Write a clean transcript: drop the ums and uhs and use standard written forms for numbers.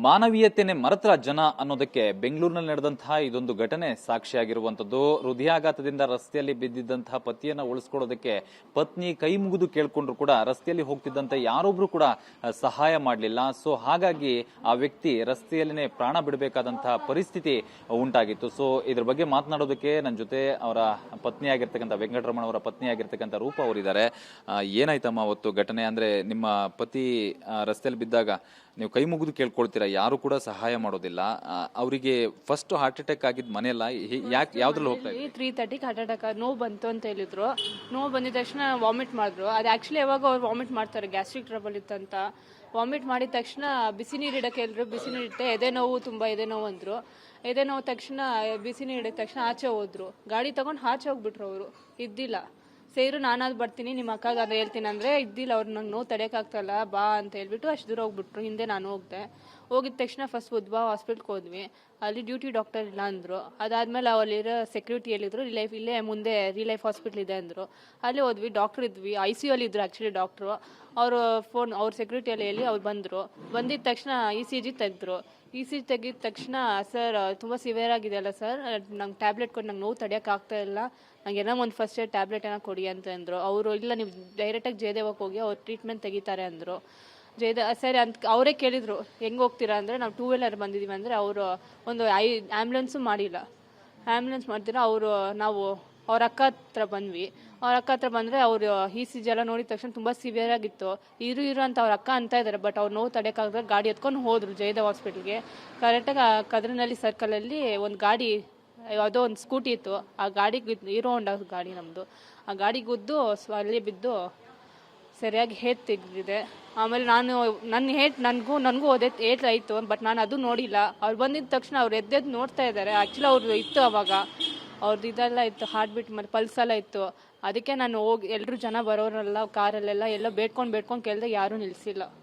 ಮಾನವೀಯತೆನೆ ಮರೆತರ ಜನ ಅನ್ನೋದಕ್ಕೆ ಬೆಂಗಳೂರಿನಲ್ಲಿ ನಡೆದಂತಹ ಇದೊಂದು ಘಟನೆ ಸಾಕ್ಷಿಯಾಗಿರುವಂತದ್ದು. ಹೃದಯಾಘಾತದಿಂದ ರಸ್ತೆಯಲ್ಲಿ ಬಿದ್ದಿದ್ದಂತಹ ಪತಿಯನ್ನ ಉಳಿಸ್ಕೊಳ್ಳೋದಕ್ಕೆ ಪತ್ನಿ ಕೈ ಮುಗಿದು ಕೇಳ್ಕೊಂಡ್ರು ಕೂಡ ರಸ್ತೆಯಲ್ಲಿ ಹೋಗ್ತಿದ್ದಂತ ಯಾರೊಬ್ರು ಕೂಡ ಸಹಾಯ ಮಾಡಲಿಲ್ಲ. ಸೊ ಹಾಗಾಗಿ ಆ ವ್ಯಕ್ತಿ ರಸ್ತೆಯಲ್ಲಿನೇ ಪ್ರಾಣ ಬಿಡಬೇಕಾದಂತಹ ಪರಿಸ್ಥಿತಿ ಉಂಟಾಗಿತ್ತು. ಸೊ ಇದ್ರ ಬಗ್ಗೆ ಮಾತನಾಡೋದಕ್ಕೆ ನನ್ನ ಜೊತೆ ಅವರ ಪತ್ನಿಯಾಗಿರ್ತಕ್ಕಂಥ ವೆಂಕಟರಮಣ ಅವರ ಪತ್ನಿಯಾಗಿರ್ತಕ್ಕಂಥ ರೂಪ ಅವರಿದ್ದಾರೆ. ಏನಾಯ್ತಮ್ಮ ಅವತ್ತು ಘಟನೆ? ಅಂದ್ರೆ ನಿಮ್ಮ ಪತಿ ರಸ್ತೆಯಲ್ಲಿ ಬಿದ್ದಾಗ ನೀವು ಕೈ ಮುಗಿದು ಕೇಳ್ಕೊಳ್ತೀರಾ, ಯಾರು ಕೂಡ ಸಹಾಯ ಮಾಡೋದಿಲ್ಲ. ಅವರಿಗೆ ಫಸ್ಟ್ ಹಾರ್ಟ್ ಅಟ್ಯಾಕ್ ಆಗಿದ್ ಮನೆಯಲ್ಲ, ಯಾಕೆ ಯಾವ್ದ್ರಲ್ಲಿ ಹೋಗ್ತಾ ಇದ್ರು? 3:30 ಹಾರ್ಟ್ ಅಟ್ಯಾಕ್ ನೋವು ಬಂತು ಅಂತ ಹೇಳಿದ್ರು. ನೋವು ಬಂದಿದ ತಕ್ಷಣ ವಾಮಿಟ್ ಮಾಡಿದ್ರು. ಅದು ಆಕ್ಚುಲಿ ಯಾವಾಗ ಅವ್ರು ವಾಮಿಟ್ ಮಾಡ್ತಾರೆ, ಗ್ಯಾಸ್ಟ್ರಿಕ್ ಟ್ರಬಲ್ ಇತ್ತಂತ. ವಾಮಿಟ್ ಮಾಡಿದ ತಕ್ಷಣ ಬಿಸಿ ನೀರು ಇಡಕ್ಕೆ ಹೇಳಿದ್ರು. ಬಿಸಿ ನೀರು ಇಟ್ಟೆ. ಎದೆ ನೋವು, ತುಂಬಾ ಎದೆ ನೋವು ಅಂದ್ರು. ಎದೆ ನೋವು ತಕ್ಷಣ ಬಿಸಿ ನೀರು ಇಡಿದ ತಕ್ಷಣ ಆಚೆ ಹೋದ್ರು. ಗಾಡಿ ತಗೊಂಡು ಆಚೆ ಹೋಗ್ಬಿಟ್ರು. ಅವರು ಇದ್ದಿಲ್ಲ. ಸೇರು ನಾನಾದ್ ಬರ್ತೀನಿ ನಿಮ್ಮ ಅಕ್ಕಾಗ ಅದು ಹೇಳ್ತೀನಿ ಅಂದ್ರೆ ಇದ್ದಿಲ್ಲ. ಅವ್ರು ನಂಗೆ ನೋವು ತಡೆಯೋಕ್ಕಾಗ್ತಲ್ಲ ಬಾ ಅಂತ ಹೇಳ್ಬಿಟ್ಟು ಅಷ್ಟು ದೂರ ಹೋಗ್ಬಿಟ್ರು. ಹಿಂದೆ ನಾನು ಹೋಗ್ದೆ. ಹೋಗಿದ ತಕ್ಷಣ ಫಸ್ಟ್ ಉದ್ಭವ ಹಾಸ್ಪಿಟ್ಲ್ಗೆ ಹೋದ್ವಿ. ಅಲ್ಲಿ ಡ್ಯೂಟಿ ಡಾಕ್ಟರ್ ಇಲ್ಲ ಅಂದ್ರು. ಅದಾದ್ಮೇಲೆ ಅಲ್ಲಿರೋ ಸೆಕ್ಯೂರಿಟಿ ಹೇಳಿದ್ರು ಇಲ್ಲೇ ಮುಂದೆ ರಿಲೈಫ್ ಹಾಸ್ಪಿಟ್ಲ್ ಇದೆ ಅಂದ್ರು. ಅಲ್ಲಿ ಹೋದ್ವಿ. ಡಾಕ್ಟರ್ ಇದ್ವಿ. ICU ಅಲ್ಲಿ ಇದ್ರು ಆಕ್ಚುಲಿ ಡಾಕ್ಟ್ರು. ಅವರು ಅವ್ರ ಸೆಕ್ಯೂರಿಟಿಯಲ್ಲಿ ಹೇಳಿ ಅವ್ರು ಬಂದ್ರು. ಬಂದಿದ ತಕ್ಷಣ ECG ತೆಗೆದ್ರು. ECG ತೆಗಿದ ತಕ್ಷಣ ಸರ್ ತುಂಬ ಸಿವಿಯರ್ ಆಗಿದೆ ಅಲ್ಲ ಸರ್, ನಂಗೆ ಟ್ಯಾಬ್ಲೆಟ್ ಕೊಟ್ಟು ನಂಗೆ ನೋವು ತಡೆಯೋಕೆ ಆಗ್ತಾ ಇಲ್ಲ, ನಂಗೆ ಏನೋ ಒಂದು ಫಸ್ಟ್ ಏಡ್ ಟ್ಯಾಬ್ಲೆಟ್ ಏನೋ ಕೊಡಿ ಅಂತ ಅಂದರು. ಅವರು ಇಲ್ಲ ನೀವು ಡೈರೆಕ್ಟಾಗಿ ಜಯದೇವಕ್ಕೆ ಹೋಗಿ ಅವ್ರು ಟ್ರೀಟ್ಮೆಂಟ್ ತೆಗಿತಾರೆ ಅಂದರು. ಸರಿ ಅಂತ ಅವರೇ ಕೇಳಿದರು ಹೆಂಗೆ ಹೋಗ್ತೀರಾ ಅಂದರೆ ನಾವು 2 ವೀಲರ್ ಬಂದಿದ್ದೀವಿ ಅಂದರೆ ಅವರು ಒಂದು ಆ್ಯಂಬುಲೆನ್ಸು ಮಾಡಿಲ್ಲ. ಆ್ಯಂಬುಲೆನ್ಸ್ ಮಾಡ್ತೀರಾ ಅವರು ನಾವು ಅವ್ರ ಅಕ್ಕ ಹತ್ರ ಬಂದ್ವಿ. ಅವ್ರ ಅಕ್ಕ ಹತ್ರ ಬಂದರೆ ಅವರು ECG ಎಲ್ಲ ನೋಡಿದ ತಕ್ಷಣ ತುಂಬ ಸಿವಿಯರ್ ಆಗಿತ್ತು. ಇರು ಅಂತ ಅವ್ರ ಅಕ್ಕ ಅಂತ ಇದ್ದಾರೆ. ಬಟ್ ಅವ್ರು ನೋವು ತಡೆಯೋಕ್ಕಾಗದ್ರೆ ಗಾಡಿ ಎತ್ಕೊಂಡು ಹೋದ್ರು ಜಯದೇವ್ ಹಾಸ್ಪಿಟ್ಲ್ಗೆ. ಕರೆಕ್ಟಾಗಿ ಕದ್ರನಹಳ್ಳಿ ಸರ್ಕಲಲ್ಲಿ ಒಂದು ಗಾಡಿ, ಯಾವುದೋ ಒಂದು ಸ್ಕೂಟಿ ಇತ್ತು. ಆ ಗಾಡಿಗೆ ಹೀರೋ ಹೋಂಡಾ ಗಾಡಿ ನಮ್ಮದು. ಆ ಗಾಡಿ ಗುದ್ದು ಅಲ್ಲಿ ಬಿದ್ದು ಸರಿಯಾಗಿ ಹೇಟ್ ತೆಗೆದಿದೆ. ಆಮೇಲೆ ನನಗೂ ಏಟ್ ಆಯಿತು. ಬಟ್ ನಾನು ಅದು ನೋಡಿಲ್ಲ. ಅವ್ರು ಬಂದಿದ್ದ ತಕ್ಷಣ ಅವ್ರು ಎದ್ದೆದ್ದು ನೋಡ್ತಾ ಇದ್ದಾರೆ. ಆ್ಯಕ್ಚುಲಿ ಅವ್ರದ್ದು ಇತ್ತು ಅವಾಗ, ಅವ್ರದ್ದು ಇದೆಲ್ಲ ಇತ್ತು, ಹಾರ್ಟ್ ಬೀಟ್ ಮತ್ತು ಪಲ್ಸ್ ಎಲ್ಲ ಇತ್ತು. ಅದಕ್ಕೆ ನಾನು ಹೋಗಿ ಎಲ್ಲರೂ ಜನ ಬರೋರೆಲ್ಲ ಕಾರಲ್ಲೆಲ್ಲ ಬೇಡ್ಕೊಂಡು ಕೇಳಿದೆ, ಯಾರೂ ನಿಲ್ಲಿಸಿಲ್ಲ.